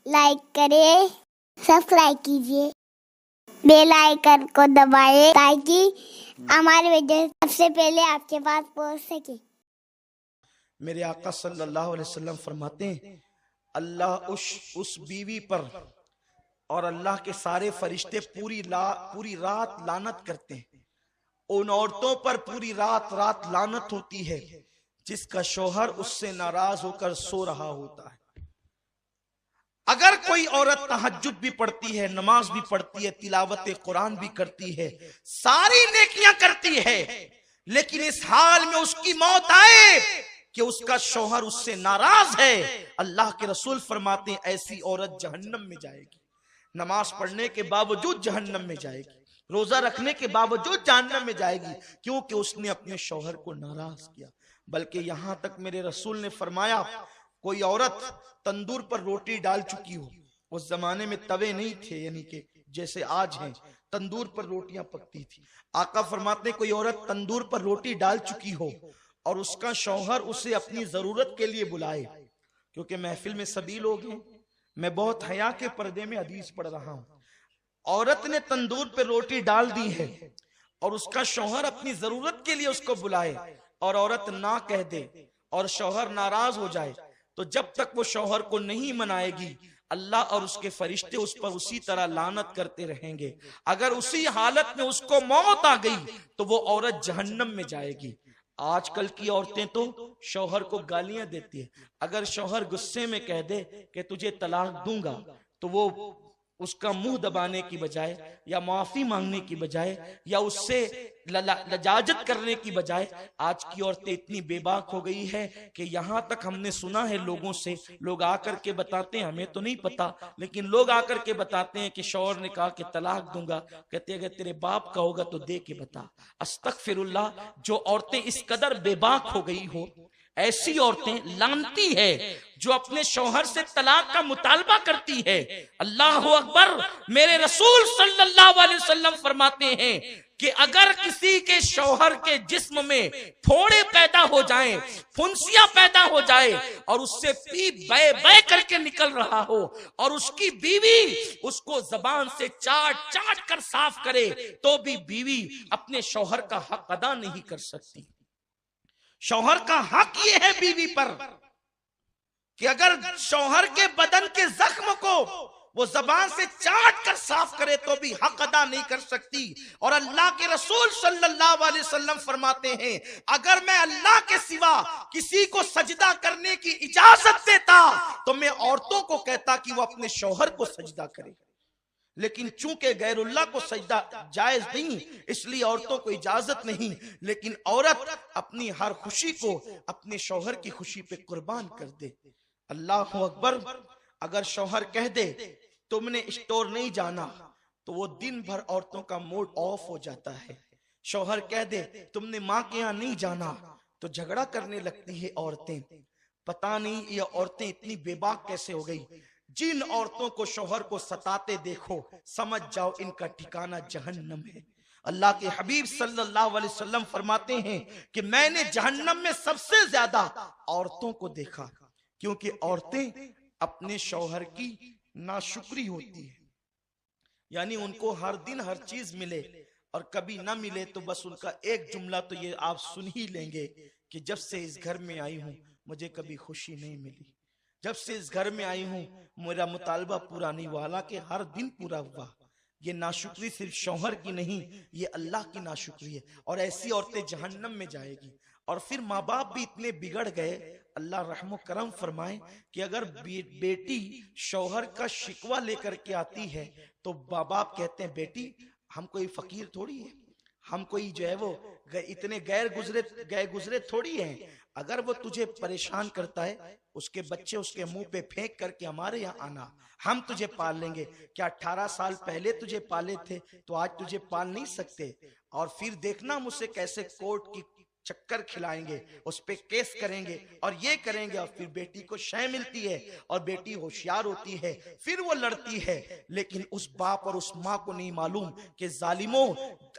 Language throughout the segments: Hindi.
लाइक करें, सब्सक्राइब कीजिए, बेल आइकन को दबाएं ताकि हमारे वीडियो सबसे पहले आपके पास पहुंच सके। मेरे आका सल्लल्लाहु अलैहि वसल्लम फरमाते हैं, अल्लाह उस बीवी पर और अल्लाह के सारे फरिश्ते पूरी रात लानत करते हैं। उन औरतों पर पूरी रात लानत होती है जिसका शौहर उससे नाराज होकर सो रहा होता है। अगर कोई औरत तहज्जुद भी पढ़ती है, नमाज भी पढ़ती है, तिलावत कुरान भी करती है, सारी नेकियां करती है, लेकिन इस हाल में उसकी मौत आए कि उसका शौहर उससे नाराज है, अल्लाह के रसूल फरमाते हैं ऐसी औरत जहन्नम में जाएगी। नमाज पढ़ने के बावजूद जहन्नम में जाएगी, रोजा रखने के बावजूद जहन्नम में जाएगी, क्योंकि उसने अपने शौहर को नाराज किया। बल्कि यहां तक मेरे रसूल ने फरमाया, कोई औरत तंदूर पर रोटी डाल चुकी हो, उस जमाने में तवे नहीं थे, यानी कि जैसे आज हैं, तंदूर पर रोटियां पकती थी। आका फरमाते कोई औरत तंदूर पर रोटी डाल चुकी हो और उसका शौहर उसे अपनी जरूरत के लिए बुलाए, क्योंकि महफिल में सभी लोग हैं, मैं बहुत हया के पर्दे में हदीस पढ़ रहा हूं। औरत ने तंदूर पर रोटी डाल दी है और उसका शौहर अपनी जरूरत के लिए उसको बुलाए और औरत ना कह दे और शौहर नाराज हो जाए, तो जब तक वो शौहर को नहीं मनाएगी, अल्लाह और उसके फरिश्ते उस पर उसी तरह लानत करते रहेंगे। अगर उसी हालत में उसको मौत आ गई तो वो औरत जहन्नम में जाएगी। आजकल की औरतें तो शौहर को गालियां देती है। अगर शौहर गुस्से में कह दे कि तुझे तलाक दूंगा, तो वो उसका मुंह दबाने की बजाय या माफी मांगने की बजाय या उससे लजाजत करने की बजाय, आज की औरतें इतनी बेबाक हो गई है कि यहां तक हमने सुना है लोगों से, लोग आकर के बताते हैं, हमें तो नहीं पता, लेकिन लोग आकर के बताते हैं कि शौहर ने कहा कि तलाक दूंगा, कहते अगर तेरे बाप का होगा तो दे के बता। अस्तगफिरुल्लाह, जो औरतें इस कदर बेबाक हो गई हो, ऐसी औरतें लानती है जो अपने शौहर से तलाक का मुतालबा करती है। अल्लाह अकबर। मेरे रसूल सल्लल्लाहु अलैहि वसल्लम फरमाते हैं कि अगर किसी के शौहर के जिस्म में फोड़े पैदा हो जाएं, फुंसियां पैदा हो जाए और उससे पी बे बे करके निकल रहा हो और उसकी बीवी उसको जबान से चाट चाट कर साफ करे, तो भी बीवी अपने शौहर का हक अदा नहीं कर सकती। शौहर का हक ये है बीवी पर कि अगर शौहर के बदन के जख्म को वो जबान से चाट कर साफ करे तो भी हक अदा नहीं कर सकती। और अल्लाह के रसूल सल्लल्लाहु अलैहि वसल्लम फरमाते हैं, अगर मैं अल्लाह के सिवा किसी को सजदा करने की इजाजत देता तो मैं औरतों को कहता कि वो अपने शौहर को सजदा करे, लेकिन चूंकि गैरुल्लाह को सजदा जायज नहीं, इसलिए औरतों को इजाजत नहीं। लेकिन औरत अपनी हर खुशी को अपने शौहर की खुशी पे कुर्बान कर दे। अल्लाह अकबर। अगर शौहर कह दे तुमने स्टोर नहीं जाना, तो वो दिन भर औरतों का मूड ऑफ हो जाता है। शौहर कह दे तुमने माँ के यहाँ नहीं जाना, तो झगड़ा करने लगती है औरतें। पता नहीं ये औरतें इतनी बेबाक कैसे हो गई। जिन औरतों को शौहर को सताते देखो, समझ जाओ इनका ठिकाना जहन्नम है। अल्लाह के हबीब सल्लल्लाहु अलैहि वसल्लम फरमाते हैं कि मैंने जहन्नम में सबसे ज्यादा औरतों को देखा, क्योंकि औरतें अपने शौहर की नाशुक्री होती है, यानी उनको हर दिन हर चीज मिले और कभी ना मिले तो बस उनका एक जुमला तो ये आप सुन ही लेंगे कि जब से इस घर में आई हूं मुझे कभी खुशी नहीं मिली, जब से इस घर में आई हूं मेरा मुतालबा पूरा नहीं हुआ, हालांकि हर दिन पूरा हुआ। ये नाशुक्री सिर्फ शौहर की नहीं, ये अल्लाह की नाशुक्री है। और ऐसी औरतें जहन्नम में जाएगी। और फिर माँ बाप भी इतने बिगड़ गए, अल्लाह रहमो करम फरमाए, कि अगर बेटी शौहर का शिकवा लेकर के आती है तो माँ बाप कहते हैं बेटी हम कोई फकीर थोड़ी है, हम कोई जो है वो इतने गैर गुजरे थोड़ी हैं। अगर वो तुझे परेशान करता है, उसके बच्चे उसके मुंह पे फेंक करके हमारे यहाँ आना, हम तुझे पाल लेंगे। क्या 18 साल पहले तुझे पाले थे तो आज तुझे पाल नहीं सकते? और फिर देखना मुझसे कैसे कोर्ट की चक्कर खिलाएंगे, उस पे केस करेंगे और ये करेंगे, और फिर बेटी को शय मिलती है और बेटी होशियार होती है, फिर वो लड़ती है। लेकिन उस बाप और उस माँ को नहीं मालूम कि जालिमों,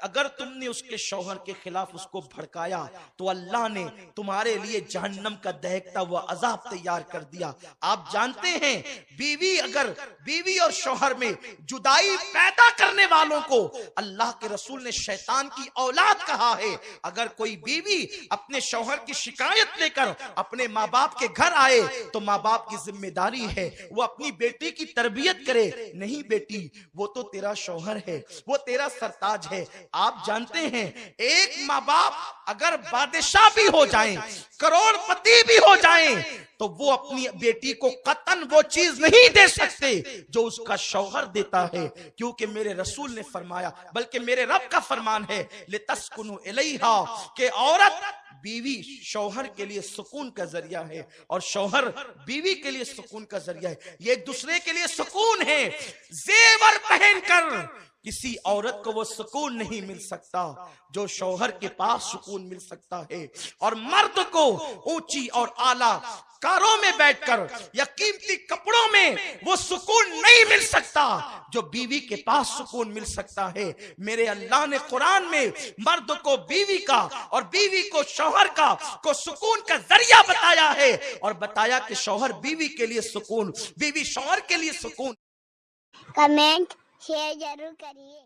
अगर तुमने उसके शौहर के खिलाफ उसको भड़काया तो अल्लाह ने तुम्हारे लिए जहन्नम का दहकता हुआ अजाब तैयार कर दिया। आप जानते हैं, बीवी और शौहर में जुदाई पैदा करने वालों को अल्लाह के रसूल ने शैतान की औलाद कहा है। अगर कोई बीवी अपने शौहर की शिकायत लेकर अपने माँ बाप के घर आए तो माँ बाप की जिम्मेदारी है वो अपनी बेटी की तरबियत करे। नहीं बेटी, वो तो तेरा शौहर है, वो तेरा सरताज है। आप जानते हैं, एक माँ बाप अगर बादशाह भी हो जाएं, करोड़पति भी हो जाएं, तो वो अपनी बेटी को कतन वो चीज नहीं दे सकते जो उसका शौहर देता है, क्योंकि मेरे रसूल ने फरमाया, बल्कि मेरे रब का फरमान है, लितस्कुनु इलैहा, के औरत बीवी शौहर के लिए सुकून का जरिया है और शौहर बीवी के लिए सुकून का जरिया है। ये एक दूसरे के लिए सुकून है। जेवर पहनकर किसी औरत को वो सुकून नहीं मिल सकता जो शौहर के पास सुकून मिल सकता है, और मर्द को ऊंची और आला कारों में बैठकर या कीमती कपड़ों में वो सुकून नहीं मिल सकता जो बीवी के पास सुकून मिल सकता है। मेरे अल्लाह ने कुरान में मर्द को बीवी का और बीवी को शौहर का को सुकून का जरिया बताया है, और बताया कि शौहर बीवी के लिए सुकून, बीवी शौहर के लिए सुकून। कमेंट शेयर जरूर करिए।